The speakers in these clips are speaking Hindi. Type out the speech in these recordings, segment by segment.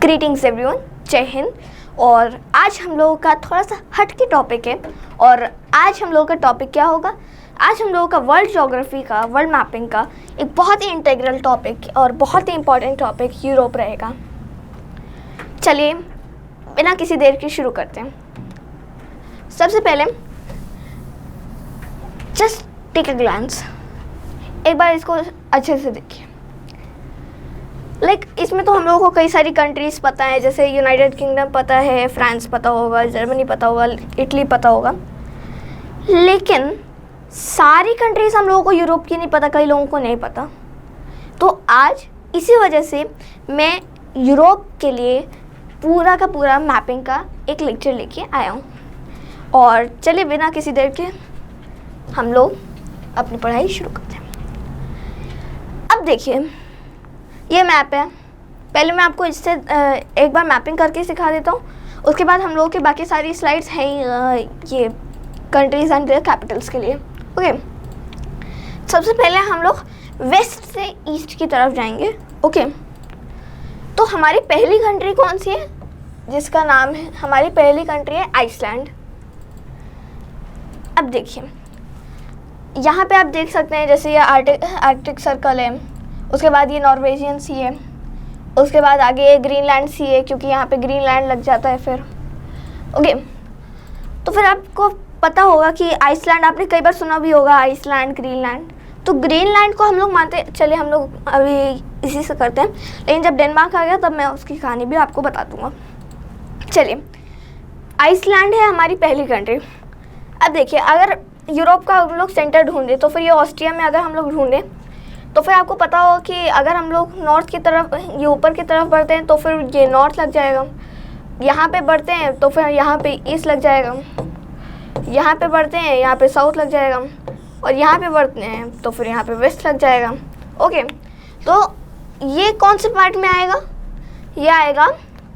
ग्रीटिंग्स एवरीवन, जय हिंद। और आज हम लोगों का थोड़ा सा हट के टॉपिक है। और आज हम लोगों का टॉपिक क्या होगा? आज हम लोगों का वर्ल्ड ज्योग्राफी का, वर्ल्ड मैपिंग का एक बहुत ही इंटीग्रल टॉपिक और बहुत ही इम्पोर्टेंट टॉपिक यूरोप रहेगा। चलिए बिना किसी देर के शुरू करते हैं। सबसे पहले जस्ट टेक अ ग्लांस, एक बार इसको अच्छे से देखिए। इसमें तो हम लोगों को कई सारी कंट्रीज़ पता है, जैसे यूनाइटेड किंगडम पता है, फ्रांस पता होगा, जर्मनी पता होगा, इटली पता होगा। लेकिन सारी कंट्रीज़ हम लोगों को यूरोप की नहीं पता, कई लोगों को नहीं पता। तो आज इसी वजह से मैं यूरोप के लिए पूरा का पूरा मैपिंग का एक लेक्चर लेके आया हूँ। और चलिए बिना किसी देर के हम लोग अपनी पढ़ाई शुरू करते हैं। अब देखिए, ये मैप है। पहले मैं आपको इससे एक बार मैपिंग करके सिखा देता हूँ, उसके बाद हम लोगों की बाकी सारी स्लाइड्स हैं ये कंट्रीज़ एंड देयर कैपिटल्स के लिए। ओके, सबसे पहले हम लोग वेस्ट से ईस्ट की तरफ जाएंगे। ओके, तो हमारी पहली कंट्री कौन सी है? जिसका नाम है, हमारी पहली कंट्री है आइसलैंड। अब देखिए, यहाँ पे आप देख सकते हैं, जैसे ये आर्कटिक सर्कल है, उसके बाद ये नॉर्वेजियन सी है, उसके बाद आगे ये ग्रीनलैंड सी है, क्योंकि यहाँ पे ग्रीनलैंड लग जाता है फिर। ओके, तो फिर आपको पता होगा कि आइसलैंड, आपने कई बार सुना भी होगा आइसलैंड, ग्रीनलैंड। तो ग्रीनलैंड को हम लोग मानते, चलिए हम लोग अभी इसी से करते हैं, लेकिन जब डेनमार्क आ गया तब मैं उसकी कहानी भी आपको बता दूँगा। चलिए, आइसलैंड है हमारी पहली कंट्री। अब देखिए, अगर यूरोप का हम लोग सेंटर ढूंढे तो फिर ये ऑस्ट्रिया में अगर हम लोग ढूंढें तो फिर आपको पता होगा कि अगर हम लोग नॉर्थ की तरफ, ये ऊपर की तरफ बढ़ते हैं तो फिर ये नॉर्थ लग जाएगा। यहाँ पे बढ़ते हैं तो फिर यहाँ पे ईस्ट लग जाएगा। यहाँ पे बढ़ते हैं, यहाँ पे साउथ लग जाएगा। और यहाँ पे बढ़ते हैं तो फिर यहाँ पे वेस्ट लग जाएगा। ओके, तो ये कौन से पार्ट में आएगा? ये आएगा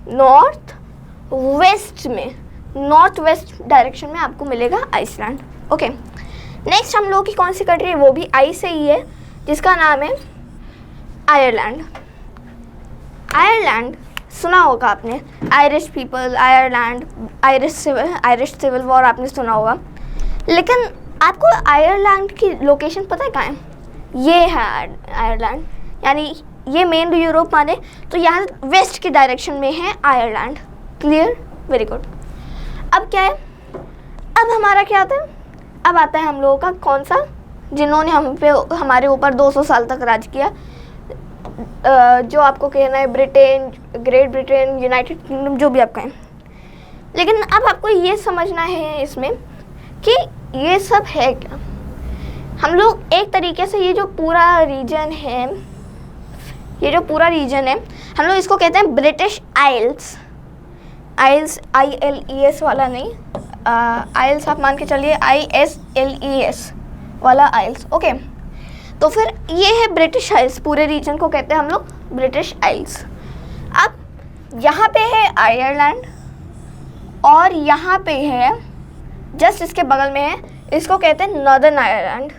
नॉर्थ वेस्ट में, नॉर्थ वेस्ट डायरेक्शन में आपको मिलेगा आइसलैंड। ओके, नेक्स्ट हम लोग की कौन सी कंट्री है? वो भी आई से ही है, जिसका नाम है आयरलैंड। आयरलैंड सुना होगा आपने, Irish people, Ireland, Irish civil war आपने सुना होगा। लेकिन आपको आयरलैंड की लोकेशन पता है कहाँ है? ये है आयरलैंड, यानी ये मेन यूरोप माने तो यहाँ वेस्ट की डायरेक्शन में है आयरलैंड। क्लियर? Very good. अब क्या है? अब हमारा क्या आता है? अब आता है हम लोगों का कौन सा, जिन्होंने हमारे ऊपर 200 साल तक राज किया, जो आपको कहना है Britain, great Britain, United kingdom, जो भी आप कहें। लेकिन अब आपको ये समझना है इसमें कि ये सब है क्या। हम लोग एक तरीके से ये जो पूरा रीजन है, हम लोग इसको कहते हैं ब्रिटिश आइल्स। आइल्स ILES वाला नहीं, आइल्स आप मान के चलिए ISLES वाला आइल्स। ओके, तो फिर ये है ब्रिटिश आइल्स, पूरे रीजन को कहते हैं हम लोग ब्रिटिश आइल्स। अब यहाँ पे है आयरलैंड और यहाँ पे है, जस्ट इसके बगल में है, इसको कहते हैं नॉर्दर्न आयरलैंड,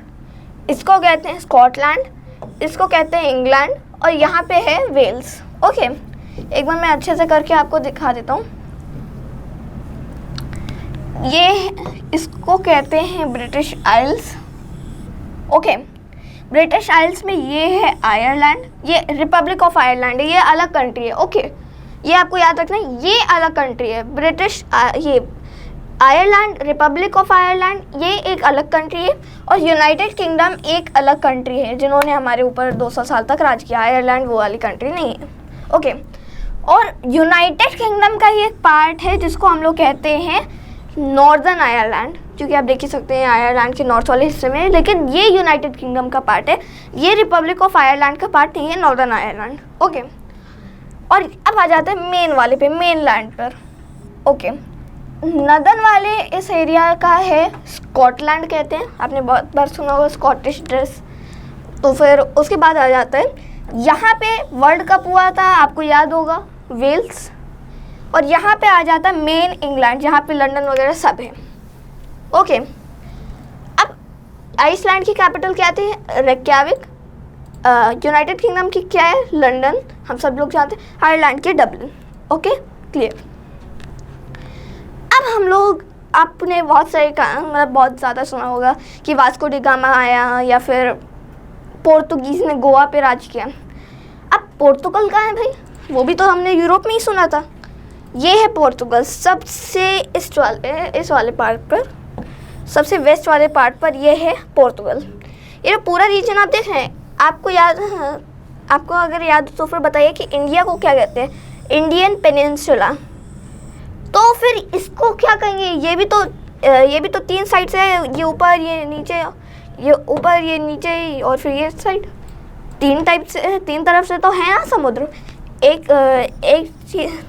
इसको कहते हैं स्कॉटलैंड, इसको कहते हैं इंग्लैंड, और यहाँ पे है वेल्स। ओके, एक बार मैं अच्छे से करके आपको दिखा देता हूँ। ये इसको कहते हैं British Isles. Okay, British Isles में ये है आयरलैंड, ये रिपब्लिक ऑफ आयरलैंड है, ये अलग कंट्री है। ओके, ये आपको याद रखना है, ये अलग कंट्री है। ये आयरलैंड, रिपब्लिक ऑफ आयरलैंड, ये एक अलग कंट्री है। और यूनाइटेड किंगडम एक अलग कंट्री है, जिन्होंने हमारे ऊपर 200 साल तक राज किया। आयरलैंड वो वाली कंट्री नहीं है। ओके, और यूनाइटेड किंगडम का ये एक पार्ट है जिसको हम लोग कहते हैं नॉर्दर्न आयरलैंड, क्योंकि आप देख ही सकते हैं आयरलैंड के नॉर्थ वाले हिस्से में, लेकिन ये यूनाइटेड किंगडम का पार्ट है, ये रिपब्लिक ऑफ आयरलैंड का पार्ट नहीं है, नॉर्दर्न आयरलैंड। ओके, और अब आ जाते हैं मेन वाले पे, मेन लैंड पर। ओके, नॉर्दर्न वाले इस एरिया का है स्कॉटलैंड कहते हैं, आपने बहुत बार सुना होगा स्कॉटिश ड्रेस। तो फिर उसके बाद आ जाता है, यहाँ पे वर्ल्ड कप हुआ था, आपको याद होगा, वेल्स। और यहाँ पे आ जाता है मेन इंग्लैंड, जहाँ पे लंदन वगैरह सब है। ओके, अब आइसलैंड की कैपिटल क्या थी? रेक्याविक। यूनाइटेड किंगडम की क्या है? लंदन, हम सब लोग जानते हैं। आयरलैंड की डबलिन। Okay clear. अब हम लोग, आपने बहुत सारे मतलब बहुत ज़्यादा सुना होगा कि वास्को डी गामा आया या फिर पोर्तुगीज़ ने गोवा पे राज किया। अब पोर्तुगल कहाँ है भाई? वो भी तो हमने यूरोप में ही सुना था। ये है पोर्तुगल, सबसे इस वाले पार्ट पर, सबसे वेस्ट वाले पार्ट पर ये है पोर्तुगल। ये पूरा रीजन आप देख रहे हैं। आपको अगर याद हो तो फिर बताइए कि इंडिया को क्या कहते हैं? Indian peninsula. तो फिर इसको क्या कहेंगे? ये भी तो 3 साइड से है, ये ऊपर, ये नीचे, ये ऊपर, ये नीचे और फिर ये साइड। 3 तरफ से तो है ना समुद्र। एक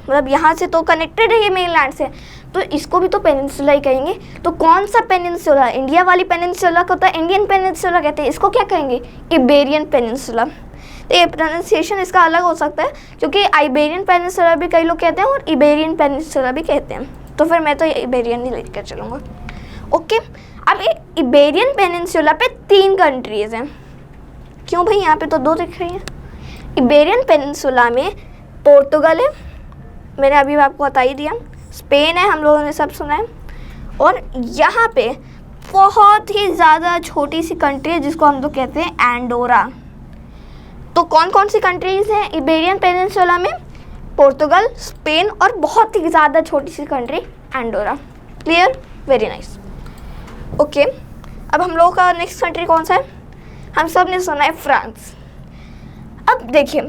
मतलब यहाँ से तो कनेक्टेड है ये मेनलैंड से, तो इसको भी तो पेनिनसुला ही कहेंगे। तो कौन सा पेनिनसुला? इंडिया वाली पेनिनसुला को तो इंडियन पेनिनसुला कहते हैं, इसको क्या कहेंगे? Iberian peninsula. तो ये प्रोनाउंसिएशन इसका अलग हो सकता है, क्योंकि आइबेरियन पेनिनसुला भी कई लोग कहते हैं और इबेरियन पेनिनसुला भी कहते हैं। तो फिर मैं तो इबेरियन ही लेकर चलूँगा। ओके, अब ये इबेरियन पेनिनसुला पे 3 कंट्रीज़ हैं। क्यों भाई? यहाँ पे तो 2 दिख रही हैं। इबेरियन पेनिनसुला में पोर्तुगल है, मैंने अभी आपको बता ही दिया, स्पेन है, हम लोगों ने सब सुना है, और यहाँ पे बहुत ही ज़्यादा छोटी सी कंट्री है जिसको हम लोग कहते हैं एंडोरा। तो कौन कौन सी कंट्रीज़ हैं इबेरियन पेनिनसुला में? पोर्तुगल, स्पेन और बहुत ही ज़्यादा छोटी सी country Andorra. Clear? Very nice. Okay, अब हम लोगों का नेक्स्ट कंट्री कौन सा है? हम सब ने सुना है फ्रांस। अब देखिए,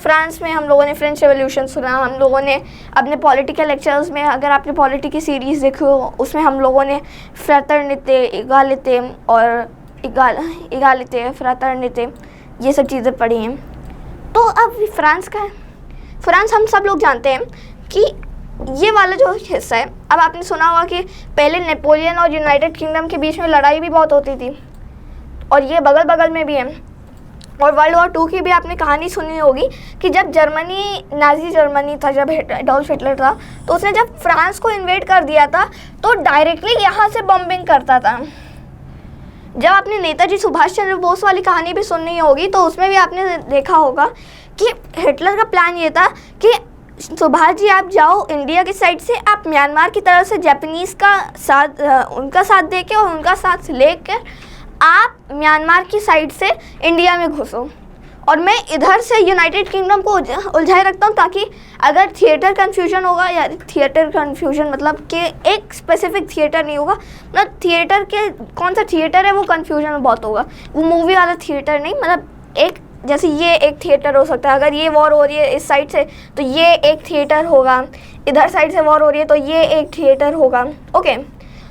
फ्रांस में हम लोगों ने फ्रेंच रेवोल्यूशन सुना, हम लोगों ने अपने पॉलिटिकल लेक्चर्स में, अगर आपने पॉलिटी की सीरीज़ देखी हो उसमें हम लोगों ने फ्रैटर्निते, इगालिते और इगालिते, फ्रैटर्निते, ये सब चीज़ें पढ़ी हैं। तो अब फ्रांस का है। फ्रांस हम सब लोग जानते हैं कि ये वाला जो हिस्सा है, अब आपने सुना होगा कि पहले नेपोलियन और यूनाइटेड किंगडम के बीच में लड़ाई भी बहुत होती थी, और ये बगल बगल में भी है। और वर्ल्ड वॉर 2 की भी आपने कहानी सुनी होगी कि जब जर्मनी, नाजी जर्मनी था, जब एडोल्फ हिटलर था, तो उसने जब फ्रांस को इन्वेड कर दिया था तो डायरेक्टली यहाँ से बॉम्बिंग करता था। जब आपने नेताजी सुभाष चंद्र बोस वाली कहानी भी सुननी होगी तो उसमें भी आपने देखा होगा कि हिटलर का प्लान ये था कि सुभाष जी आप जाओ इंडिया की साइड से, आप म्यांमार की तरफ से जापानीज़ का साथ, उनका साथ दे के और उनका साथ लेकर आप म्यांमार की साइड से इंडिया में घुसो, और मैं इधर से यूनाइटेड किंगडम को उलझाए रखता हूँ, ताकि अगर थिएटर कन्फ्यूजन होगा, या थिएटर कन्फ्यूजन मतलब कि एक स्पेसिफिक थिएटर नहीं होगा, मतलब थिएटर के कौन सा थिएटर है वो कन्फ्यूजन बहुत होगा, वो मूवी वाला थिएटर नहीं, मतलब एक जैसे ये एक थिएटर हो सकता है, अगर ये वॉर हो रही है इस साइड से तो ये एक थिएटर होगा, इधर साइड से वॉर हो रही है तो ये एक थिएटर होगा। ओके,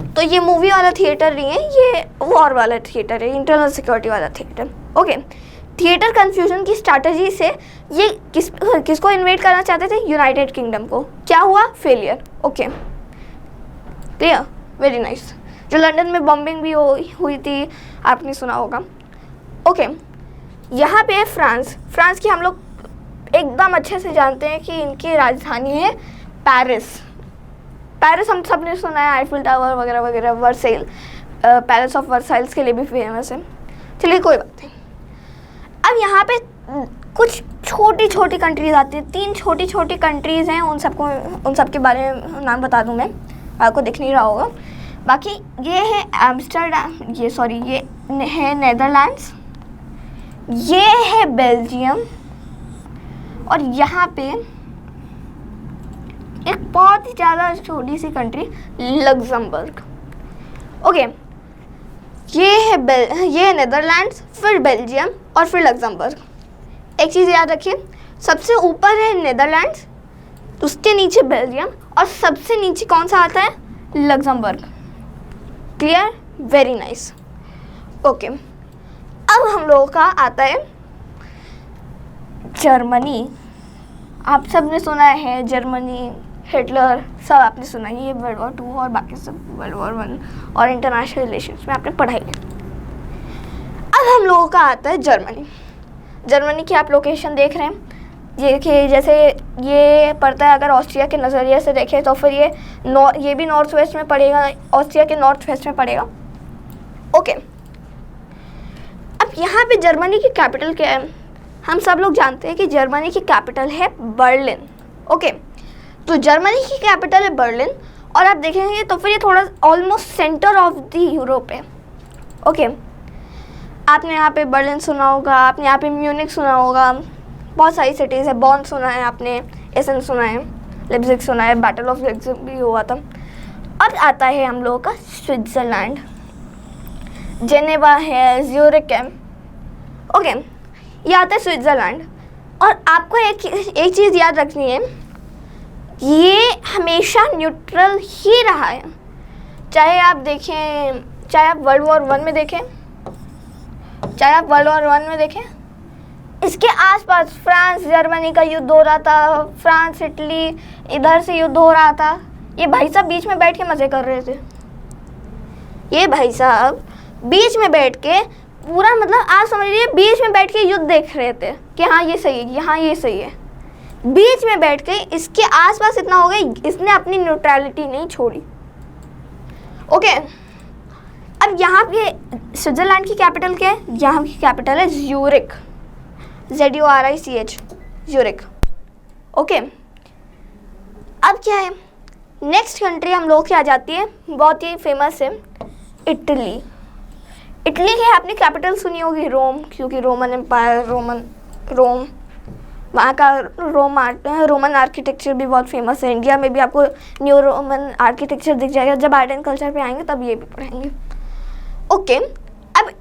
तो ये मूवी वाला थिएटर नहीं है, ये वॉर वाला थिएटर है, इंटरनल सिक्योरिटी वाला थिएटर। ओके, थिएटर कन्फ्यूजन की स्ट्रैटेजी से ये किसको इन्वेट करना चाहते थे? यूनाइटेड किंगडम को। क्या हुआ? Failure. Okay, clear, very nice. जो लंदन में बॉम्बिंग भी हुई थी, आपने सुना होगा। ओके, यहाँ पे है फ्रांस। फ्रांस की हम लोग एकदम अच्छे से जानते हैं कि इनकी राजधानी है पेरिस। पेरिस हम सब ने सुना है, आईफिल टावर वगैरह वगैरह, वर्सेल, पैलेस ऑफ वर्साइल्स के लिए भी फेमस है। चलिए कोई बात नहीं। अब यहाँ पे कुछ छोटी छोटी कंट्रीज़ आती हैं, 3 छोटी छोटी कंट्रीज़ हैं, उन सब के बारे में नाम बता दूँ मैं, आपको दिख नहीं रहा होगा। बाकी ये है एम्स्टर्डम, ये है नेदरलैंड्स, ये है बेल्जियम, और यहाँ पे एक बहुत ही ज़्यादा छोटी सी कंट्री लग्जमबर्ग। ओके, ये है नेदरलैंड्स, फिर बेल्जियम और फिर लग्जमबर्ग। एक चीज़ याद रखिए, सबसे ऊपर है नेदरलैंड्स, उसके नीचे बेल्जियम, और सबसे नीचे कौन सा आता है? Luxembourg. Clear? Very nice. Okay, अब हम लोगों का आता है जर्मनी। आप सब ने सुना है जर्मनी, हिटलर, सब आपने सुना है, ये वर्ल्ड वॉर 2 और बाकी सब वर्ल्ड वॉर 1 और इंटरनेशनल रिलेशंस में आपने पढ़ाई है। अब हम लोगों का आता है जर्मनी। जर्मनी की आप लोकेशन देख रहे हैं, ये कि जैसे ये पड़ता है, अगर ऑस्ट्रिया के नज़रिए से देखें तो फिर ये भी नॉर्थ वेस्ट में पड़ेगा, ऑस्ट्रिया के नॉर्थ वेस्ट में पड़ेगा। ओके, अब यहाँ पे जर्मनी की कैपिटल क्या है? हम सब लोग जानते हैं कि जर्मनी की कैपिटल है बर्लिन। ओके, तो जर्मनी की कैपिटल है बर्लिन, और आप देखेंगे तो फिर ये थोड़ा almost centre of the Europe है। ओके, आपने यहाँ पे बर्लिन सुना होगा, आपने यहाँ पे म्यूनिक सुना होगा, बहुत सारी सिटीज़ है, बॉन सुना है आपने, एसन सुना है, लिप्जिग सुना है, बैटल ऑफ लिप्जिग भी हुआ था। अब आता है हम लोगों का स्विट्ज़रलैंड, जेनेवा है, ज्यूरिक है। ओके, ये आता है स्विट्ज़रलैंड। और आपको एक चीज़ याद रखनी है, ये हमेशा न्यूट्रल ही रहा है। चाहे आप देखें, चाहे आप वर्ल्ड वॉर वन में देखें, इसके आसपास फ्रांस जर्मनी का युद्ध हो रहा था, फ्रांस इटली इधर से युद्ध हो रहा था, ये भाई साहब बीच में बैठ के मज़े कर रहे थे। ये भाई साहब बीच में बैठ के पूरा, मतलब आप समझ लीजिए, बीच में बैठ के युद्ध देख रहे थे कि हाँ ये सही है, यहाँ ये सही है। बीच में बैठ के इसके आसपास इतना हो गया, इसने अपनी न्यूट्रलिटी नहीं छोड़ी। ओके, अब यहाँ पे स्विट्ज़रलैंड की कैपिटल क्या है? यहाँ की कैपिटल है ज्यूरिक, ZURICH, ज्यूरिक। ओके, अब क्या है, नेक्स्ट कंट्री हम लोग की आ जाती है, बहुत ही फेमस है, इटली। इटली की आपने कैपिटल सुनी होगी रोम, क्योंकि रोमन एम्पायर, रोम, वहाँ का रोमन आर्किटेक्चर भी बहुत फेमस है। इंडिया में भी आपको न्यू रोमन आर्किटेक्चर दिख जाएगा, जब आर्ट एंड कल्चर पे आएंगे तब ये भी पढ़ेंगे। ओके, अब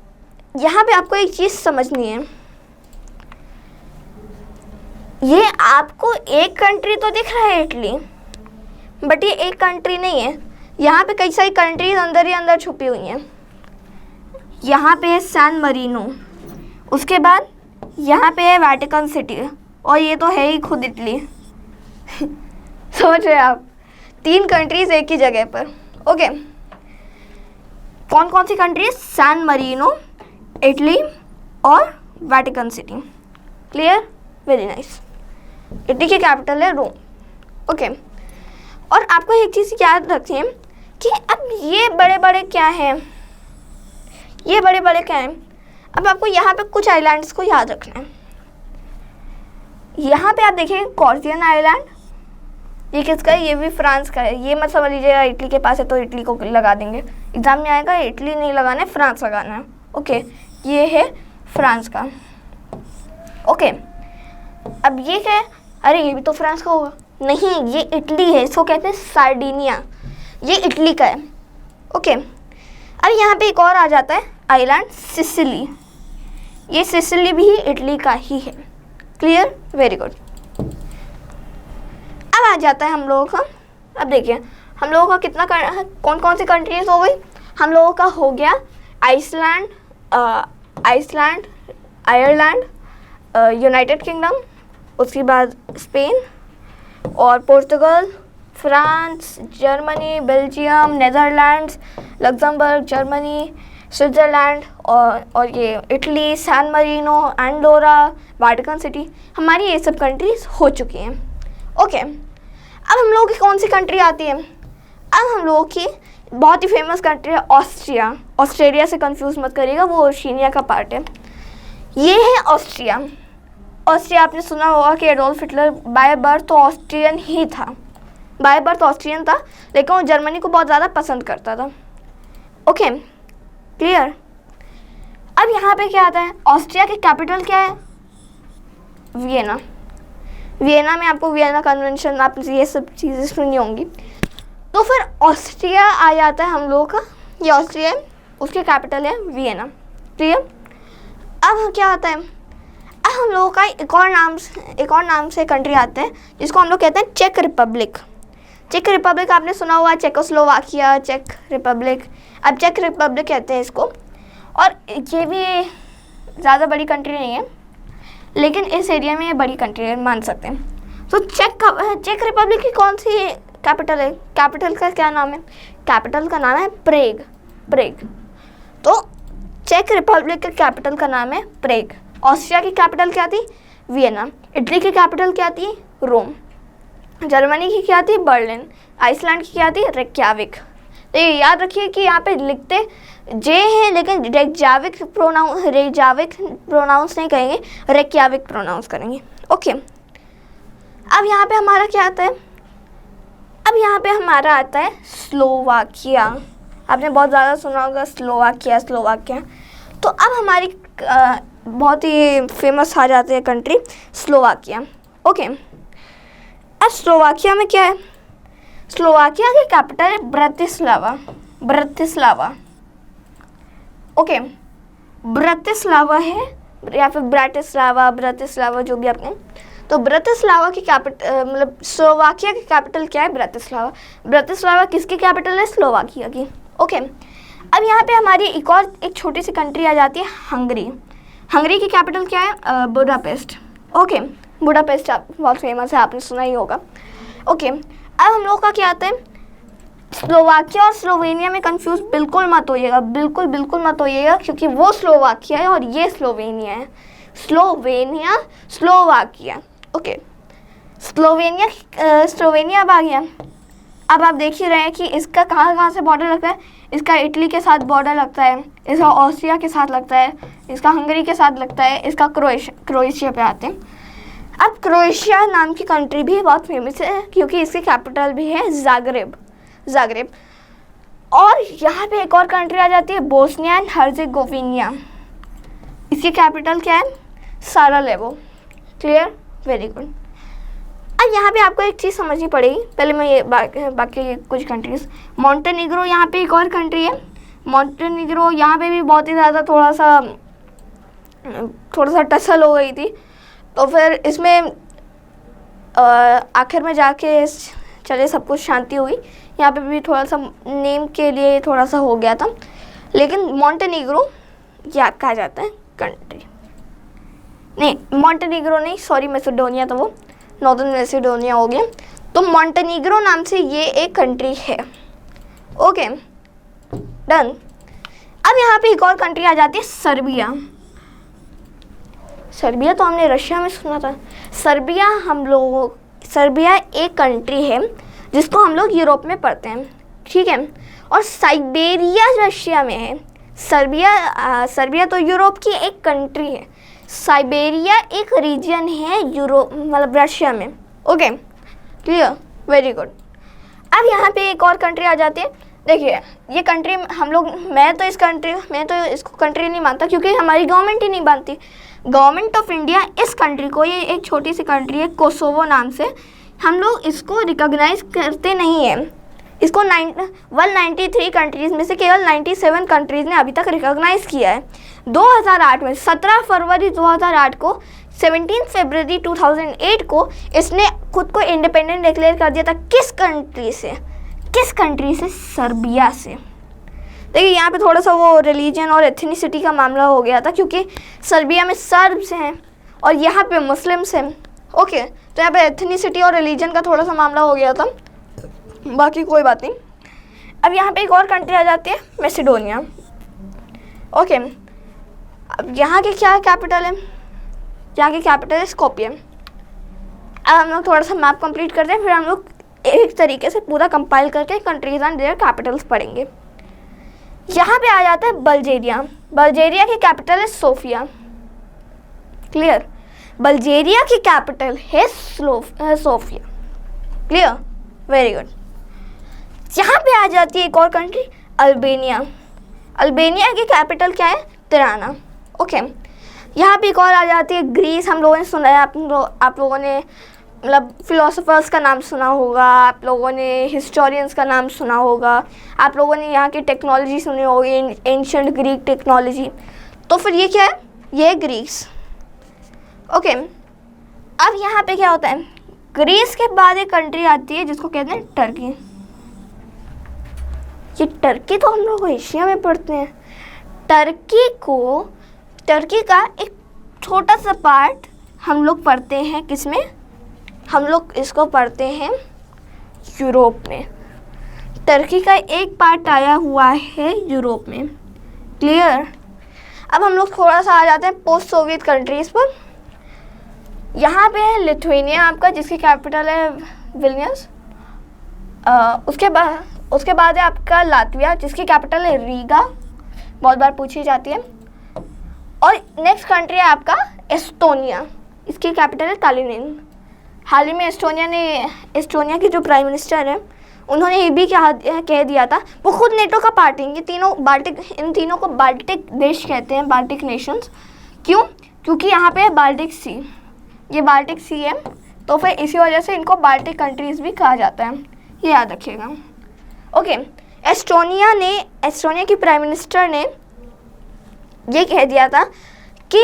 यहाँ पे आपको एक चीज़ समझनी है, ये आपको एक कंट्री तो दिख रहा है इटली, बट ये एक कंट्री नहीं है, यहाँ पे कई सारी कंट्रीज अंदर ही अंदर छुपी हुई हैं। यहाँ पे है सैन मरीनो, उसके बाद यहाँ पे है वेटिकन सिटी, और ये तो है ही खुद इटली। सोच रहे आप, 3 कंट्रीज एक ही जगह पर। ओके, कौन कौन सी कंट्रीज? सैन मरीनो, इटली और Vatican City. Clear? Very nice. Italy की कैपिटल है रोम। ओके, और आपको एक चीज़ याद रखिए कि अब ये बड़े बड़े क्या हैं, अब आपको यहाँ पे कुछ आइलैंड्स को याद रखना है। यहाँ पे आप देखेंगे कॉर्सियन आइलैंड, ये किसका है? ये भी फ्रांस का है। ये मत समझ लीजिएगा इटली के पास है तो इटली को लगा देंगे, एग्जाम में आएगा इटली नहीं लगाना है, फ्रांस लगाना है। ओके, ये है फ्रांस का। ओके, अब ये क्या है? अरे ये भी तो फ्रांस का होगा। नहीं, ये इटली है, इसको कहते हैं सार्डिनिया, ये इटली का है। ओके, अब यहाँ पे एक और आ जाता है आइलैंड सिसिली, ये सिसिली भी इटली का ही है। क्लियर? Very good. अब आ जाता है हम लोगों का, अब देखिए हम लोगों का कितना कौन कौन सी कंट्रीज हो गई। हम लोगों का हो गया आइसलैंड, आयरलैंड, यूनाइटेड किंगडम, उसके बाद स्पेन और Portugal, France, Germany, Belgium, Netherlands, Luxembourg, Germany, Switzerland और ये Italy, San Marino, Andorra, Vatican City, हमारी ये सब कंट्रीज हो चुकी हैं। ओके, अब हम लोगों की कौन सी कंट्री आती है? अब हम लोगों की बहुत ही फेमस कंट्री है ऑस्ट्रिया। ऑस्ट्रेलिया से कंफ्यूज मत करिएगा, वो ओशिनिया का पार्ट है। ये है ऑस्ट्रिया। ऑस्ट्रिया आपने सुना होगा कि एडोल्फ हिटलर बाय बर्थ तो ऑस्ट्रियन ही था, बाय बर्थ ऑस्ट्रियन था, लेकिन वो जर्मनी को बहुत ज़्यादा पसंद करता था। Okay, clear? अब यहाँ पे क्या आता है? ऑस्ट्रिया की कैपिटल क्या है? वियना। वियना में आपको वियना कन्वेंशन, आप ये सब चीज़ें सुनी होंगी। तो फिर ऑस्ट्रिया आ जाता है हम लोगों का, ये ऑस्ट्रिया है, उसकी कैपिटल है वियना। क्लियर? अब क्या आता है? अब हम लोगों का एक और नाम से कंट्री आते हैं जिसको हम लोग कहते हैं चेक रिपब्लिक। चेक रिपब्लिक आपने सुना हुआ, चेकोस्लोवाकिया, चेक रिपब्लिक, अब चेक रिपब्लिक कहते हैं इसको। और ये भी ज़्यादा बड़ी कंट्री नहीं है, लेकिन इस एरिया में ये बड़ी कंट्री मान सकते हैं। तो चेक रिपब्लिक की कौन सी कैपिटल है? कैपिटल का क्या नाम है? कैपिटल का नाम है प्रेग। तो चेक रिपब्लिक के कैपिटल का नाम है प्रेग। ऑस्ट्रिया की कैपिटल क्या थी? वियना। इटली की कैपिटल क्या थी? रोम। जर्मनी की क्या थी? बर्लिन। आइसलैंड की क्या थी? रेक्याविक। तो ये याद रखिए कि यहाँ पे लिखते जे हैं, लेकिन रेक्याविक प्रोनाउंस नहीं करेंगे, रेक्याविक प्रोनाउंस करेंगे। ओके, अब यहाँ पे हमारा क्या आता है? अब यहाँ पे हमारा आता है स्लोवाकिया। आपने बहुत ज़्यादा सुना होगा स्लोवाकिया स्लोवाकिया। तो अब हमारी बहुत ही फेमस आ जाती है कंट्री स्लोवाकिया। ओके, अब स्लोवाकिया में क्या है? स्लोवाकिया की कैपिटल है ब्रतिस्लावा। ब्रतिस्लावा, ओके, ब्रतिस्लावा है या फिर ब्रैटिस्लावा, ब्रतिस्लावा, जो भी आपने। तो ब्रतिस्लावा की कैपिटल मतलब स्लोवाकिया की कैपिटल क्या है? ब्रतिस्लावा। ब्रतिस्लावा किसकी कैपिटल है? स्लोवाकिया की। ओके, अब यहाँ पे हमारी एक छोटी सी कंट्री आ जाती है हंगरी। हंगरी की कैपिटल क्या है? बुडापेस्ट। ओके, बुडापेस्ट बहुत फेमस है, आपने सुना ही होगा। ओके, अब हम लोग का क्या आता है? स्लोवाकिया और स्लोवेनिया में कंफ्यूज बिल्कुल मत होइएगा, बिल्कुल बिल्कुल मत होइएगा, क्योंकि वो स्लोवाकिया है और ये स्लोवेनिया है। Slovenia, Slovakia. ओके, स्लोवेनिया अब आ गया। अब आप देख ही रहे हैं कि इसका कहाँ से बॉर्डर लगता है। इसका इटली के साथ बॉर्डर लगता है, इसका ऑस्ट्रिया के साथ लगता है, इसका हंगरी के साथ लगता है, इसका क्रोएशिया पे आते हैं। अब क्रोएशिया नाम की कंट्री भी बहुत फेमस है क्योंकि इसकी कैपिटल भी है जाग्रेब। और यहाँ पे एक और कंट्री आ जाती है बोस्निया एंड हर्जेगोविना। इसकी कैपिटल क्या है? साराजेवो। Clear, very good. अब यहाँ पे आपको एक चीज़ समझनी पड़ेगी, पहले मैं ये बाकी कुछ कंट्रीज। मॉन्टेनिग्रो यहाँ पे एक और कंट्री है। मॉन्टेनिग्रो यहाँ पे भी बहुत ही ज़्यादा थोड़ा सा टसल हो गई थी, तो फिर इसमें आखिर में जाके चले सब कुछ शांति हुई। यहाँ पे भी थोड़ा सा नेम के लिए थोड़ा सा हो गया था, लेकिन मॉन्टेनिग्रो ये कहा जाता है कंट्री। नहीं, मॉन्टेनिग्रो नहीं, सॉरी, मैसेडोनिया, तो वो नॉर्दर्न मैसेडोनिया हो गया। तो मॉन्टेनिग्रो नाम से ये एक कंट्री है। Okay, done. अब यहाँ पे एक और कंट्री आ जाती है सर्बिया। सर्बिया तो हमने रशिया में सुना था। सर्बिया एक कंट्री है जिसको हम लोग यूरोप में पढ़ते हैं, ठीक है। और साइबेरिया रशिया में है। सर्बिया तो यूरोप की एक कंट्री है। साइबेरिया एक रीजन है यूरोप मतलब रशिया में। Okay, clear, very good. अब यहाँ पे एक और कंट्री आ जाती है। देखिए, ये कंट्री मैं तो इसको कंट्री नहीं मानता क्योंकि हमारी गवर्नमेंट ही नहीं मानती। गवर्नमेंट ऑफ इंडिया इस कंट्री को, ये एक छोटी सी कंट्री है कोसोवो नाम से, हम लोग इसको रिकॉग्नाइज करते नहीं हैं। इसको 193 कंट्रीज़ में से केवल 97 कंट्रीज़ ने अभी तक रिकॉग्नाइज किया है। 2008 में 17 फरवरी 2008 को 17 फरवरी 2008 को इसने खुद को इंडिपेंडेंट डिक्लेयर कर दिया था। किस कंट्री से? सर्बिया से। देखिए, यहाँ पे थोड़ा सा वो रिलीजन और एथनिसिटी का मामला हो गया था क्योंकि सर्बिया में सर्ब्स हैं और यहाँ पे मुस्लिम्स हैं। ओके, तो यहाँ पे एथनिसिटी और रिलीजन का थोड़ा सा मामला हो गया था, बाकी कोई बात नहीं। अब यहाँ पे एक और कंट्री आ जाती है मैसेडोनिया। ओके, अब यहाँ की क्या कैपिटल है? यहाँ की कैपिटल है स्कोपिये। अब हम लोग थोड़ा सा मैप कंप्लीट करते हैं, फिर हम लोग एक तरीके से पूरा कंपाइल करके कंट्रीज एंड देयर कैपिटल्स पढ़ेंगे। यहाँ पे आ जाता है बल्गेरिया। बल्गेरिया की कैपिटल है सोफिया। क्लियर, बल्गेरिया की कैपिटल है सोफिया। Clear, very good. यहाँ पे आ जाती है एक और कंट्री अल्बानिया। अल्बानिया की कैपिटल क्या है? तिराना। ओके, यहाँ पे एक और आ जाती है ग्रीस। हम लोगों ने सुना है, आप लोगों ने मतलब फिलोसोफर्स का नाम सुना होगा, आप लोगों ने हिस्टोरियंस का नाम सुना होगा, आप लोगों ने यहाँ की टेक्नोलॉजी सुनी होगी, एंशिएंट ग्रीक टेक्नोलॉजी। तो फिर ये क्या है? ये ग्रीस। ओके, अब यहाँ पे क्या होता है? ग्रीस के बाद एक कंट्री आती है जिसको कहते हैं टर्की। ये टर्की तो हम लोग एशिया में पढ़ते हैं। टर्की का एक छोटा सा पार्ट हम लोग पढ़ते हैं किसमें? हम लोग इसको पढ़ते हैं यूरोप में। टर्की का एक पार्ट आया हुआ है यूरोप में। क्लियर। अब हम लोग थोड़ा सा आ जाते हैं पोस्ट सोवियत कंट्रीज़ पर। यहाँ पे है लिथुआनिया आपका, जिसकी कैपिटल है विल्नियस। उसके बाद है आपका लातविया, जिसकी कैपिटल है रीगा, बहुत बार पूछी जाती है। और नेक्स्ट कंट्री है आपका एस्टोनिया, इसकी कैपिटल है तालिन। हाल ही में एस्टोनिया की जो प्राइम मिनिस्टर है उन्होंने ये भी कह दिया था, वो खुद नेटो का पार्ट है। ये तीनों इन तीनों को बाल्टिक देश कहते हैं, बाल्टिक नेशंस। क्यों? क्योंकि यहाँ पे बाल्टिक सी, ये बाल्टिक सी है, तो फिर इसी वजह से इनको बाल्टिक कंट्रीज़ भी कहा जाता है, ये याद रखिएगा। ओके, एस्टोनिया की प्राइम मिनिस्टर ने ये कह दिया था कि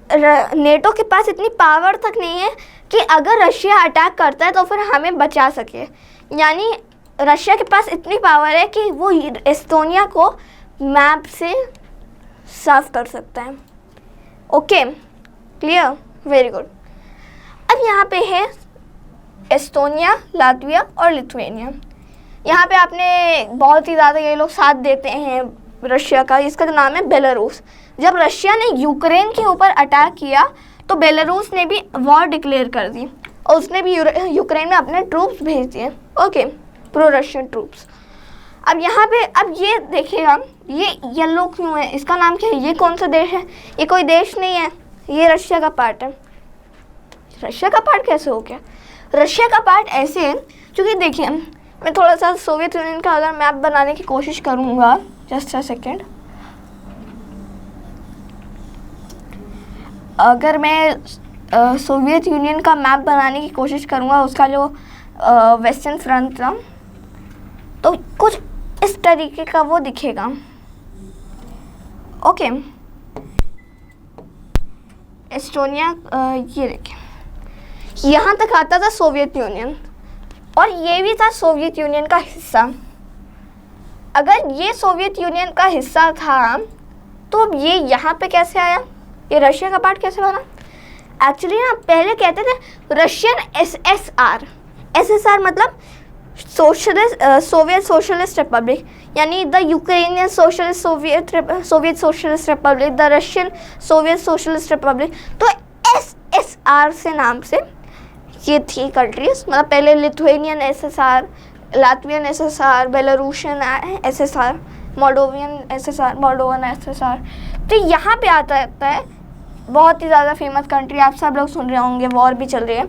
नेटो के पास इतनी पावर तक नहीं है कि अगर रशिया अटैक करता है तो फिर हमें बचा सके। यानी रशिया के पास इतनी पावर है कि वो एस्टोनिया को मैप से साफ कर सकता है। Okay, clear, very good. अब यहाँ पे है एस्टोनिया, लातविया और लिथुआनिया। यहाँ पे आपने बहुत ही ज़्यादा ये लोग साथ देते हैं रशिया का, इसका नाम है बेलारूस। जब रशिया ने यूक्रेन के ऊपर अटैक किया तो बेलारूस ने भी वॉर डिक्लेयर कर दी और उसने भी यूक्रेन में अपने ट्रूप्स भेज दिए। Okay, pro Russian troops. अब यहाँ पे अब ये देखिएगा, ये येलो क्यों है, इसका नाम क्या है? ये कौन सा देश है? ये कोई देश नहीं है, ये रशिया का पार्ट है। रशिया का पार्ट कैसे हो गया? रशिया का पार्ट ऐसे है क्योंकि देखिए, मैं थोड़ा सा सोवियत यूनियन का अगर मैप बनाने की कोशिश करूँगा, जस्ट अ सेकेंड। अगर मैं सोवियत यूनियन का मैप बनाने की कोशिश करूँगा, उसका जो वेस्टर्न फ्रंट था, तो कुछ इस तरीके का वो दिखेगा। ओके, एस्टोनिया, ये देखिए, यहाँ तक आता था सोवियत यूनियन और ये भी था सोवियत यूनियन का हिस्सा। अगर ये सोवियत यूनियन का हिस्सा था तो अब ये यहाँ पे कैसे आया? ये रशिया का पार्ट कैसे बना? एक्चुअली ना पहले कहते थे रशियन एसएसआर। एसएसआर मतलब सोवियत सोशलिस्ट रिपब्लिक, यानी the Ukrainian Socialist Soviet Socialist Republic, the Russian Soviet Socialist Republic. तो एसएसआर से नाम से ये थी कंट्रीज, मतलब पहले Lithuanian SSR, Latvian SSR, Belarusian SSR, Moldovian SSR, Moldovan SSR. तो यहाँ पे आता है बहुत ही ज़्यादा फेमस कंट्री, आप सब लोग सुन रहे होंगे, वॉर भी चल रही है,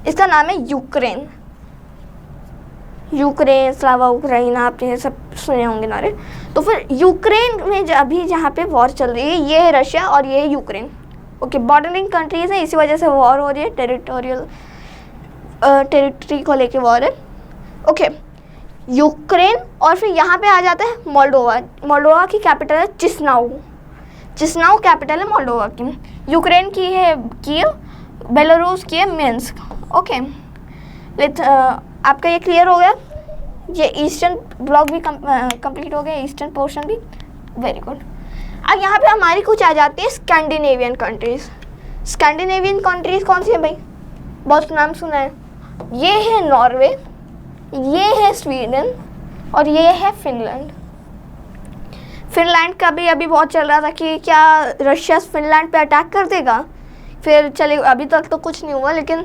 इसका नाम है यूक्रेन। यूक्रेन, स्लावा उक्राइना, आपने ये सब सुने होंगे नारे। तो फिर यूक्रेन में अभी जहाँ पे वॉर चल रही है, ये है रशिया और ये है यूक्रेन। ओके, बॉर्डरिंग कंट्रीज हैं, इसी वजह से वॉर हो रही है, टेरिटरी को लेके वॉर है। Okay, Ukraine. और फिर यहाँ पे आ जाता है मोल्डोवा। मोल्डोवा की कैपिटल है चिस्नाउ। चिस्नाउ कैपिटल है मोल्डोवा की। यूक्रेन की है कीव, बेलारूस की है मिन्स्क। ओके, आपका ये क्लियर हो गया? ये ईस्टर्न ब्लॉक भी कंप्लीट हो गया, ईस्टर्न पोर्शन भी, वेरी गुड। अब यहाँ पे हमारी कुछ आ जाती है स्कैंडिनेवियन कंट्रीज। स्कैंडिनेवियन कंट्रीज कौन सी है भाई? बहुत नाम सुना है। ये है नॉर्वे, ये है स्वीडन और ये है फिनलैंड। फिनलैंड का भी अभी बहुत चल रहा था कि क्या रशिया फिनलैंड पे अटैक कर देगा। फिर चले, अभी तक तो कुछ नहीं हुआ, लेकिन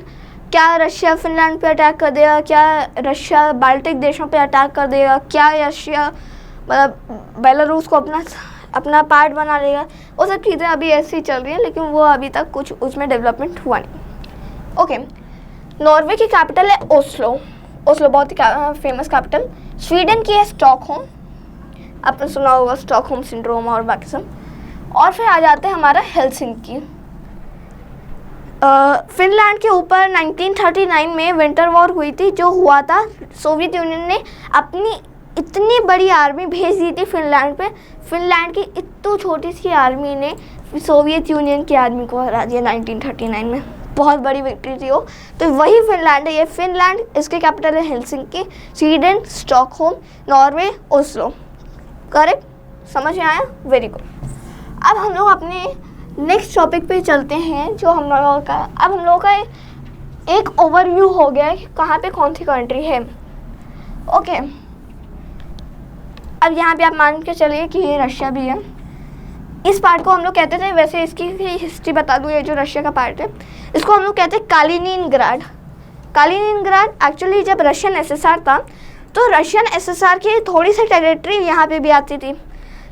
क्या रशिया फिनलैंड पे अटैक कर देगा? क्या रशिया बाल्टिक देशों पे अटैक कर देगा? क्या रशिया मतलब बेलारूस को अपना पार्ट बना लेगा? वो सब चीज़ें अभी ऐसी चल रही हैं, लेकिन वो अभी तक कुछ उसमें डेवलपमेंट हुआ नहीं। ओके, नॉर्वे की कैपिटल है ओस्लो। ओस्लो बहुत ही फेमस कैपिटल। स्वीडन की है स्टॉकहोम, आपने सुना होगा स्टॉकहोम सिंड्रोम और बाकी सब। और फिर आ जाते हैं हमारा हेलसिंकी। फिनलैंड के ऊपर 1939 में विंटर वॉर हुई थी, जो हुआ था सोवियत यूनियन ने अपनी इतनी बड़ी आर्मी भेज दी थी फिनलैंड पे। फिनलैंड की इतनी छोटी सी आर्मी ने सोवियत यूनियन की आर्मी को हरा दिया 1939 में। बहुत बड़ी विक्ट्री थी वो। तो वही फिनलैंड है, ये फिनलैंड, इसके कैपिटल है Helsinki. Sweden Stockholm, Norway Oslo. Correct, समझ में आया? Very good. अब हम लोग अपने नेक्स्ट टॉपिक पे चलते हैं, जो हम लोगों का अब हम लोगों का एक ओवरव्यू हो गया है कि कहाँ पे कौन सी कंट्री है। ओके, अब यहाँ पे आप मान के चलिए कि ये रशिया भी है। इस पार्ट को हम लोग कहते थे, वैसे इसकी हिस्ट्री बता दूँ, ये जो रशिया का पार्ट है इसको हम लोग कहते हैं कालिनिनग्राड। कालिनिनग्राड एक्चुअली जब रशियन एसएसआर था तो रशियन एसएसआर की थोड़ी सी टेरिटरी यहाँ पे भी आती थी,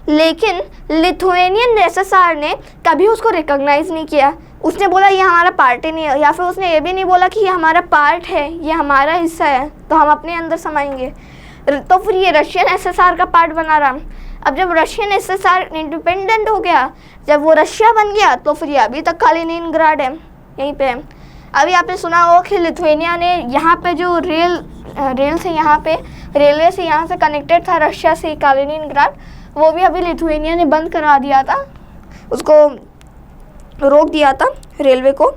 लेकिन लिथुआनियन एसएसआर ने कभी उसको रिकॉग्नाइज नहीं किया। उसने बोला ये हमारा पार्ट ही नहीं है, या फिर उसने ये भी नहीं बोला कि ये हमारा पार्ट है, ये हमारा हिस्सा है तो हम अपने अंदर समाएंगे, तो फिर ये रशियन एसएसआर का पार्ट बना रहा। अब जब रशियन एसएसआर इंडिपेंडेंट हो गया, जब वो रशिया बन गया, तो फिर ये अभी तक कालिनिनग्राड है, यहीं पे है। अभी आपने सुना होगा कि लिथुआनिया ने यहाँ पे जो रेल से यहाँ पे रेलवे से यहाँ से कनेक्टेड था रशिया से कालिनिनग्राड, वो भी अभी लिथुआनिया ने बंद करा दिया था, उसको रोक दिया था रेलवे को,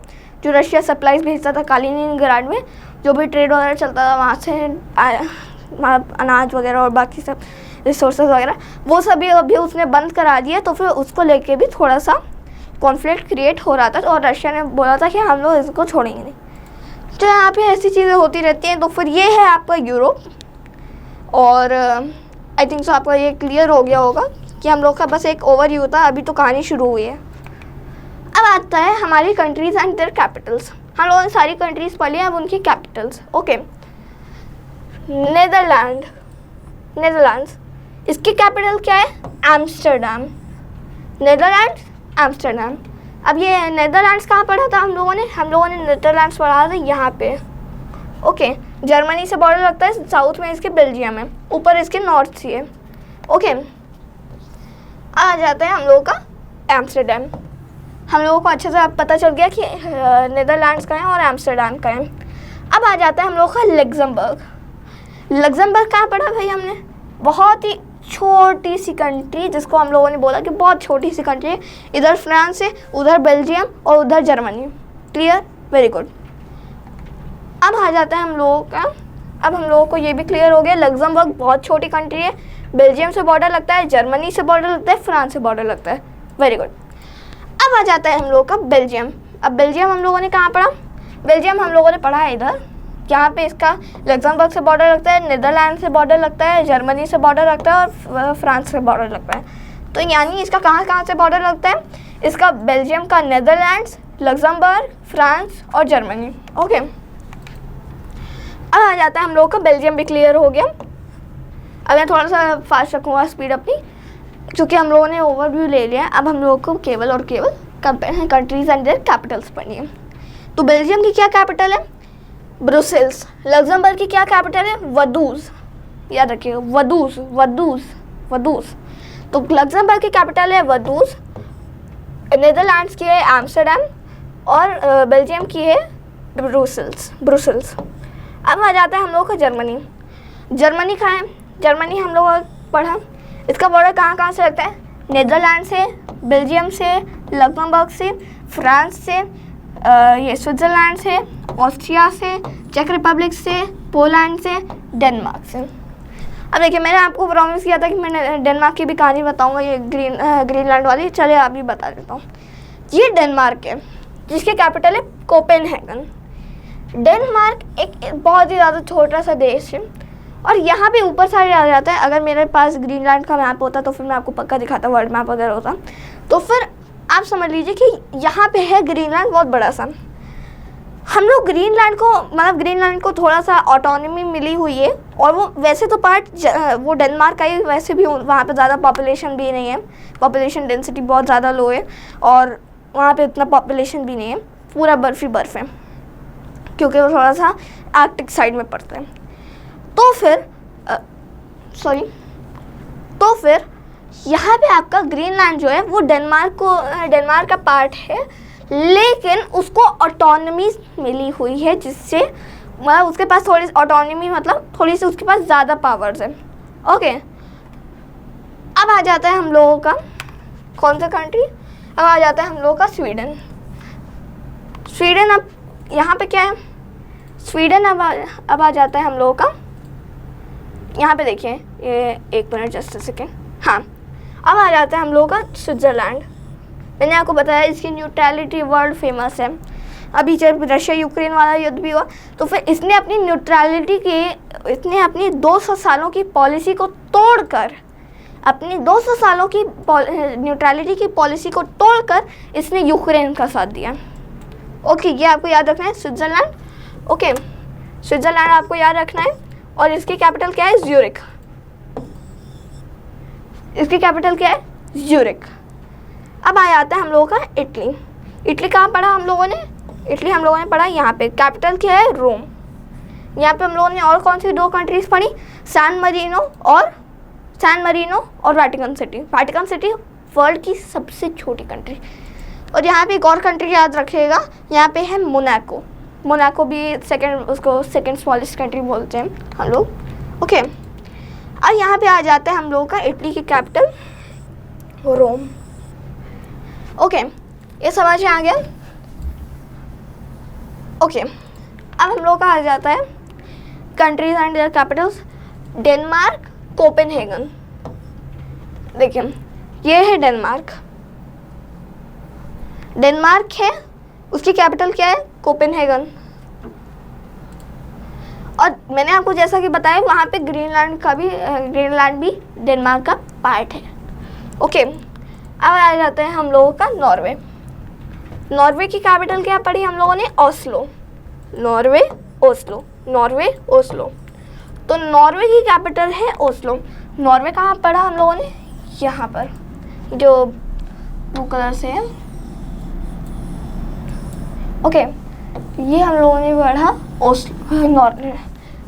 जो रशिया सप्लाईज भेजता था कालिनिनग्राड में, जो भी ट्रेड वगैरह चलता था वहाँ से अनाज वगैरह और बाकी सब रिसोर्सेज वगैरह, वो सभी अभी उसने बंद करा दिया। तो फिर उसको लेके भी थोड़ा सा कॉन्फ्लिक्ट क्रिएट हो रहा था, और रशिया ने बोला था कि हम लोग इसको छोड़ेंगे नहीं। तो यहाँ पे ऐसी चीज़ें होती रहती हैं। तो फिर ये है आपका यूरोप, और आई थिंक सो आपका ये क्लियर हो गया होगा कि हम लोग का बस एक ओवरव्यू था, अभी तो कहानी शुरू हुई है। अब आता है हमारी कंट्रीज़ एंड देयर कैपिटल्स। हम लोगों ने सारी कंट्रीज़ पढ़ी हैं, अब उनकी कैपिटल्स। ओके, नेदरलैंड्स, इसकी कैपिटल क्या है? एम्स्टर्डम। Netherlands, Amsterdam. अब ये नेदरलैंड्स कहाँ पढ़ा था हम लोगों ने नेदरलैंड्स पढ़ा था यहाँ पे। ओके, जर्मनी से बॉर्डर लगता है, साउथ में इसके बेल्जियम है, ऊपर इसके नॉर्थ सी है। ओके, आ जाता है हम लोगों का एम्स्टर्डम। हम लोगों को अच्छे से पता चल गया कि नेदरलैंड्स का है और एम्स्टर्डम का है। अब आ जाता है हम लोगों का लग्जमबर्ग। लग्जमबर्ग कहाँ पढ़ा भाई हमने? बहुत ही छोटी सी कंट्री, जिसको हम लोगों ने बोला कि बहुत छोटी सी कंट्री है, इधर फ्रांस है, उधर बेल्जियम और उधर जर्मनी। क्लियर? Very good. अब आ जाता है हम लोगों का, अब हम लोगों को ये भी क्लियर हो गया, लग्जमबर्ग बहुत छोटी कंट्री है, बेल्जियम से बॉर्डर लगता है, जर्मनी से बॉर्डर लगता है, फ्रांस से बॉर्डर लगता है। Very good. अब आ जाता है हम लोगों का बेल्जियम। अब बेल्जियम हम लोगों ने कहाँ पढ़ा? बेल्जियम हम लोगों ने पढ़ा है इधर, यहाँ पे इसका लग्जमबर्ग से बॉर्डर लगता है, नीदरलैंड से बॉर्डर लगता है, जर्मनी से बॉर्डर लगता है और फ्रांस से बॉर्डर लगता है। तो यानी इसका कहाँ से बॉर्डर लगता है? इसका बेल्जियम का नीदरलैंड्स, लग्जमबर्ग, फ्रांस और जर्मनी। ओके, अब आ जाता है हम लोगों का बेल्जियम भी क्लियर हो गया। अब मैं थोड़ा सा फास्ट रखूँगा स्पीड अपनी, क्योंकि हम लोगों ने ओवरव्यू ले लिया। अब हम लोगों को केवल और केवल कंट्रीज एंड देयर कैपिटल्स पढ़नी है। तो बेल्जियम की क्या कैपिटल है? ब्रुसेल्स। लग्जमबर्ग की क्या कैपिटल है? वदूस। याद रखिएगा, वदूस। तो लग्जमबर्ग की कैपिटल है वदूस, नीदरलैंड्स की है एम्स्टर्डम और बेल्जियम की है ब्रुसेल्स। अब आ जाता है हम लोगों का जर्मनी। जर्मनी कहाँ है? जर्मनी हम लोग पढ़ा, इसका बॉर्डर कहाँ से लगता है? नीदरलैंड से, बेल्जियम से, लग्जमबर्ग से, फ्रांस से, ये स्विट्ज़रलैंड से, ऑस्ट्रिया से, चेक रिपब्लिक से, पोलैंड से, डेनमार्क से। अब देखिए, मैंने आपको प्रॉमिस किया था कि मैं डेनमार्क की भी कहानी बताऊंगा, ये ग्रीनलैंड वाली। चलिए अभी बता देता हूँ। ये डेनमार्क है, जिसकी कैपिटल है कोपेनहेगन। डेनमार्क एक बहुत ही ज़्यादा छोटा सा देश है, और यहाँ पे ऊपर साइड आ जाता है। अगर मेरे पास ग्रीनलैंड का मैप होता तो फिर मैं आपको पक्का दिखाता, वर्ल्ड मैप वगैरह होता, तो फिर आप समझ लीजिए कि यहाँ पे है ग्रीनलैंड बहुत बड़ा सा। हम लोग ग्रीनलैंड को थोड़ा सा ऑटोनॉमी मिली हुई है, और वो वैसे तो पार्ट वो डेनमार्क का ही, वैसे भी वहाँ पे ज़्यादा पॉपुलेशन भी नहीं है, पॉपुलेशन डेंसिटी बहुत ज़्यादा लो है, और वहाँ पे उतना पॉपुलेशन भी नहीं है, पूरा बर्फ़ है, क्योंकि वो थोड़ा सा आर्कटिक साइड में पड़ता है। तो फिर यहाँ पे आपका ग्रीनलैंड जो है वो डेनमार्क का पार्ट है, लेकिन उसको ऑटोनॉमी मिली हुई है, जिससे मतलब उसके पास थोड़ी ऑटोनॉमी, मतलब थोड़ी सी उसके पास ज़्यादा पावर्स है। ओके, अब आ जाता है हम लोगों का कौन सा कंट्री? अब आ जाता है हम लोगों का स्वीडन। अब यहाँ पे क्या है? स्वीडन अब आ जाता है हम लोगों का, यहाँ पे देखिए, ये एक मिनट जस्ट सेकेंड, हाँ, अब आ जाता है हम लोगों का स्विट्ज़रलैंड। मैंने आपको बताया इसकी न्यूट्रलिटी वर्ल्ड फेमस है। अभी जब रशिया यूक्रेन वाला युद्ध भी हुआ, तो फिर इसने अपनी अपनी 200 सालों की पॉलिसी को तोड़कर, अपनी 200 सालों की न्यूट्रलिटी की पॉलिसी को तोड़कर इसने यूक्रेन का साथ दिया। ओके, ये आपको याद रखना है, स्विट्ज़रलैंड। ओके, स्विट्ज़रलैंड आपको याद रखना है, और इसकी कैपिटल क्या है? ज्यूरिख। इसकी कैपिटल क्या है? ज्यूरिख। अब आ जाता है हम लोगों का इटली। इटली कहाँ पढ़ा हम लोगों ने? इटली हम लोगों ने पढ़ा यहाँ पे। कैपिटल क्या है? रोम। यहाँ पे हम लोगों ने और कौन सी 2 कंट्रीज़ पढ़ी? सैन मरीनो और Vatican city. Vatican city world की सबसे छोटी कंट्री। और यहाँ पे एक और कंट्री याद रखिएगा, यहाँ पे है मोनाको। मोनाको भी उसको सेकेंड स्मॉलेस्ट कंट्री बोलते हैं हम लोग। ओके, अब यहाँ पे आ जाता है हम लोगों का इटली की कैपिटल रोम। ओके, ये समझ में आ गया? ओके, अब हम लोग का आ जाता है countries and there Capitals. Denmark, Copenhagen. देखिए ये है डेनमार्क। डेनमार्क है, उसकी कैपिटल क्या है? कोपेनहेगन। और मैंने आपको जैसा कि बताया वहाँ पे ग्रीनलैंड भी डेनमार्क का पार्ट है। ओके, अब आ जाते हैं हम लोगों का नॉर्वे। नॉर्वे की कैपिटल क्या पढ़ी हम लोगों ने? ओस्लो। Norway Oslo. तो नॉर्वे की कैपिटल है ओस्लो। नॉर्वे कहाँ पढ़ा हम लोगों ने? यहाँ पर जो ब्लू कलर से है। ओके, ये हम लोगों ने पढ़ा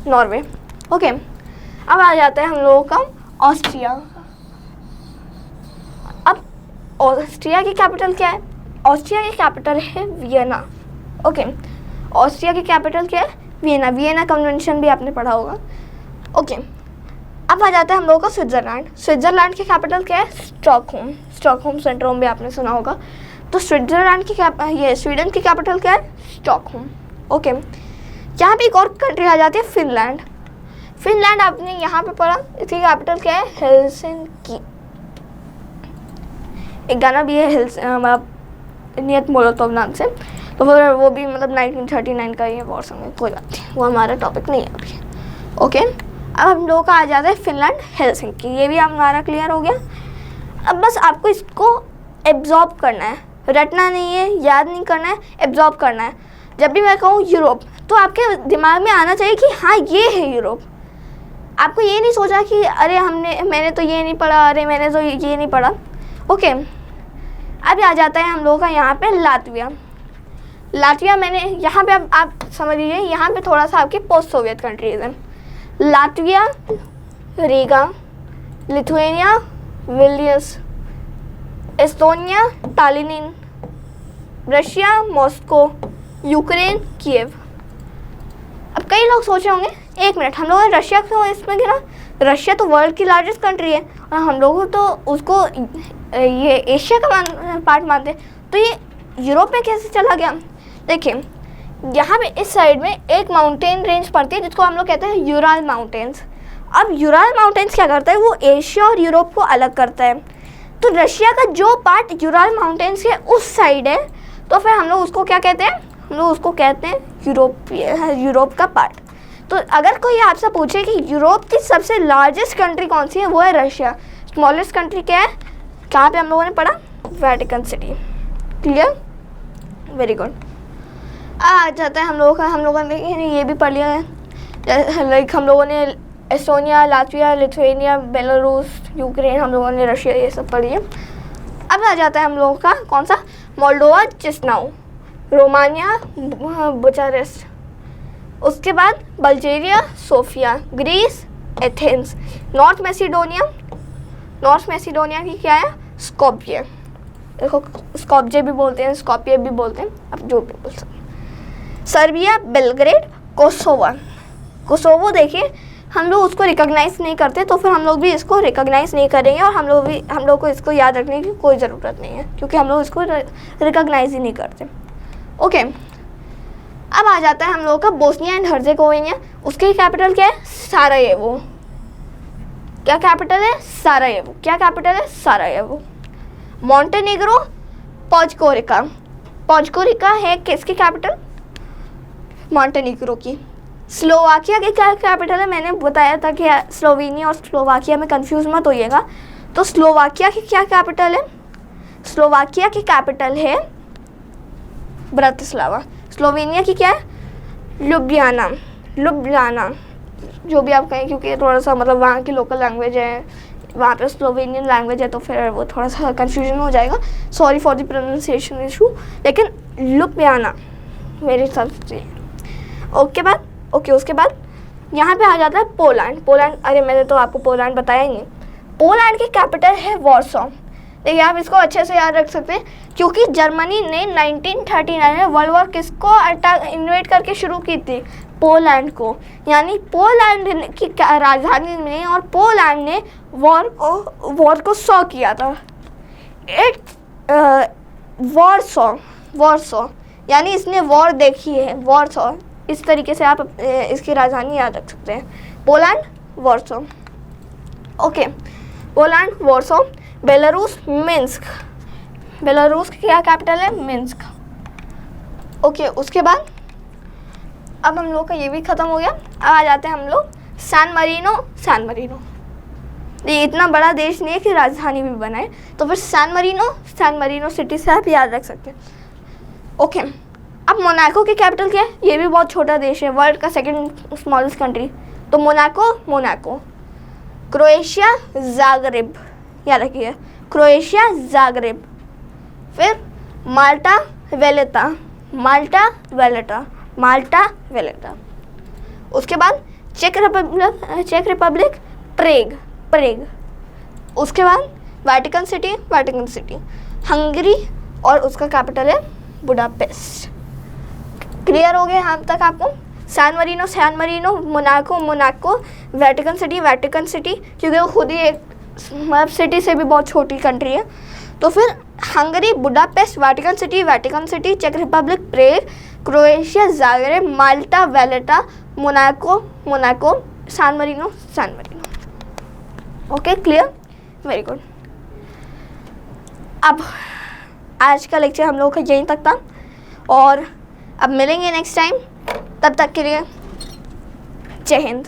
नॉर्वे। ओके, अब आ जाता है हम लोगों का ऑस्ट्रिया। अब ऑस्ट्रिया की कैपिटल क्या है? ऑस्ट्रिया की कैपिटल है वियना। ओके, ऑस्ट्रिया की कैपिटल क्या है? वियना। वियना कन्वेंशन भी आपने पढ़ा होगा। ओके, अब आ जाता है हम लोगों का स्विट्ज़रलैंड। स्विट्ज़रलैंड की कैपिटल क्या है? स्टॉकहोम। स्टॉकहोम सिंड्रोम भी आपने सुना होगा। तो स्विट्ज़रलैंड की स्वीडन की कैपिटल क्या है? स्टॉकहोम। ओके, यहाँ पे एक और कंट्री आ जाती है फिनलैंड। फिनलैंड आपने यहाँ पे पढ़ा, इसकी कैपिटल क्या है? हेलसिंकी। एक गाना भी है मतलब नियत मोलोतोव नाम से, तो वो भी मतलब 1939 का ये वॉर सॉन्ग है। कोई बात नहीं, वो हमारा टॉपिक नहीं है अभी। ओके, अब हम लोगों का आ जाता है फिनलैंड, हेलसिंकी। ये भी हमारा क्लियर हो गया। अब बस आपको इसको एब्जॉर्ब करना है, रटना नहीं है, याद नहीं करना है, एब्जॉर्ब करना है। जब भी मैं कहूँ यूरोप, तो आपके दिमाग में आना चाहिए कि हाँ ये है यूरोप। आपको ये नहीं सोचा कि अरे मैंने तो ये नहीं पढ़ा, अरे मैंने तो ये नहीं पढ़ा। ओके, अब आ जाता है हम लोगों का यहाँ पे लातविया। लातविया मैंने यहाँ पे आप समझ लीजिए, यहाँ पे थोड़ा सा आपकी पोस्ट सोवियत कंट्रीज हैं। Latvia, Riga, Lithuania, Vilnius, Estonia, Tallinn, Russia, Moscow, Ukraine, Kyiv. अब कई लोग सोच रहे होंगे, एक मिनट, हम लोगों ने रशिया क्यों इसमें गिना? रशिया तो वर्ल्ड की लार्जेस्ट कंट्री है और हम लोग तो उसको ये एशिया का पार्ट मानते हैं, तो ये यूरोप में कैसे चला गया? देखिए यहाँ पे इस साइड में एक माउंटेन रेंज पड़ती है जिसको हम लोग कहते हैं यूराल माउंटेन्स। अब यूराल माउंटेन्स क्या करता है? वो एशिया और यूरोप को अलग करता है। तो रशिया का जो पार्ट यूराल माउंटेन्स के उस साइड है, तो फिर हम लोग उसको क्या कहते हैं? हम लोग उसको कहते हैं यूरोप का पार्ट। तो अगर कोई आपसे पूछे कि यूरोप की सबसे लार्जेस्ट कंट्री कौन सी है, वो है रशिया। स्मॉलेस्ट कंट्री क्या है? कहाँ पे हम लोगों ने पढ़ा? Vatican City. Clear? Very good. आ जाता है हम लोगों ने ये भी पढ़ लिया है, लाइक हम लोगों ने Estonia, Latvia, Lithuania, Belarus, Ukraine, हम लोगों ने रशिया, ये सब पढ़ी है। अब आ जाता है हम लोगों का कौन सा? मोल्डोवा, चिस्नाउ, रोमानिया, बुचारेस्ट, उसके बाद Bulgaria, Sofia, Greece, Athens, North Macedonia की क्या है? स्कोपिये। देखो स्कोपजे भी बोलते हैं, स्कोपिये भी बोलते हैं, अब जो भी बोल सकते हैं। सर्बिया, बेलग्रेड, कोसोवो देखिए हम लोग उसको रिकॉग्नाइज नहीं करते, तो फिर हम लोग भी इसको रिकॉग्नाइज नहीं करेंगे और हम लोग को इसको याद रखने की कोई ज़रूरत नहीं है क्योंकि हम लोग इसको रिकॉग्नाइज ही नहीं करते। ओके, अब आ जाता है हम लोग का बोस्निया एंड हर्जेगोविना। उसकी कैपिटल क्या है? सारायेवो। क्या कैपिटल है? सारायेवो। क्या कैपिटल है? सारायेवो। मॉन्टेनेग्रो, पॉडगोरिका है किसकी कैपिटल? मॉन्टेनेग्रो की। स्लोवाकिया की क्या कैपिटल है? मैंने बताया था कि स्लोवेनिया और स्लोवाकिया में कंफ्यूज मत होइएगा। तो स्लोवाकिया की क्या कैपिटल है? स्लोवाकिया की कैपिटल है ब्रातिस्लावा। स्लोवेनिया की क्या है? लुब्लियाना, जो भी आप कहें, क्योंकि थोड़ा सा मतलब वहाँ की लोकल लैंग्वेज है, वहाँ पे स्लोवेनियन लैंग्वेज है तो फिर वो थोड़ा सा कंफ्यूजन हो जाएगा, sorry for the pronunciation issue, लेकिन लुबियाना मेरे हिसाब से। उसके बाद यहाँ पे आ जाता है पोलैंड। अरे मैंने तो आपको पोलैंड बताया ही नहीं। पोलैंड की कैपिटल है वॉर्सो। देखिए आप इसको अच्छे से याद रख सकते हैं क्योंकि जर्मनी ने 1939 में वर्ल्ड वॉर किसको इन्वेट करके शुरू की थी? पोलैंड को। यानी पोलैंड की राजधानी में और पोलैंड ने वॉर को सॉ किया था। वॉरसो यानी इसने वॉर देखी है, वॉरसो। इस तरीके से आप इसकी राजधानी याद रख सकते हैं, Poland Warsaw. Okay, Poland Warsaw. Belarus Minsk. Belarus की क्या कैपिटल है? मिन्स्क। ओके, उसके बाद अब हम लोग का ये भी ख़त्म हो गया। अब आ जाते हैं हम लोग सैन मरीनो। ये इतना बड़ा देश नहीं है कि राजधानी भी बनाए, तो फिर सैन मरीनो सिटी से आप याद रख सकते हैं। ओके, अब मोनाको की कैपिटल क्या है? ये भी बहुत छोटा देश है, वर्ल्ड का सेकंड स्मॉलेस्ट कंट्री। तो मोनाको। क्रोएशिया ज़ाग्रेब, याद रखिए, क्रोएशिया ज़ाग्रेब। फिर माल्टा वेलेटा। उसके बाद चेक रिपब्लिक प्रेग। उसके बाद वेटिकन सिटी। हंगरी और उसका कैपिटल है बुडापेस्ट। क्लियर हो गया यहाँ तक आपको? San Marino, Monaco, Vatican City क्योंकि वो खुद ही एक सिटी से भी बहुत छोटी कंट्री है। तो फिर हंगरी, बुडापेस्ट, वेटिकन सिटी, चेक Republic Prague, Croatia Zagreb, Malta Valletta, Monaco, San Marino. Okay, clear, very good. अब आज का लेक्चर हम लोग का यहीं तक था और अब मिलेंगे नेक्स्ट टाइम। तब तक के लिए जय हिंद।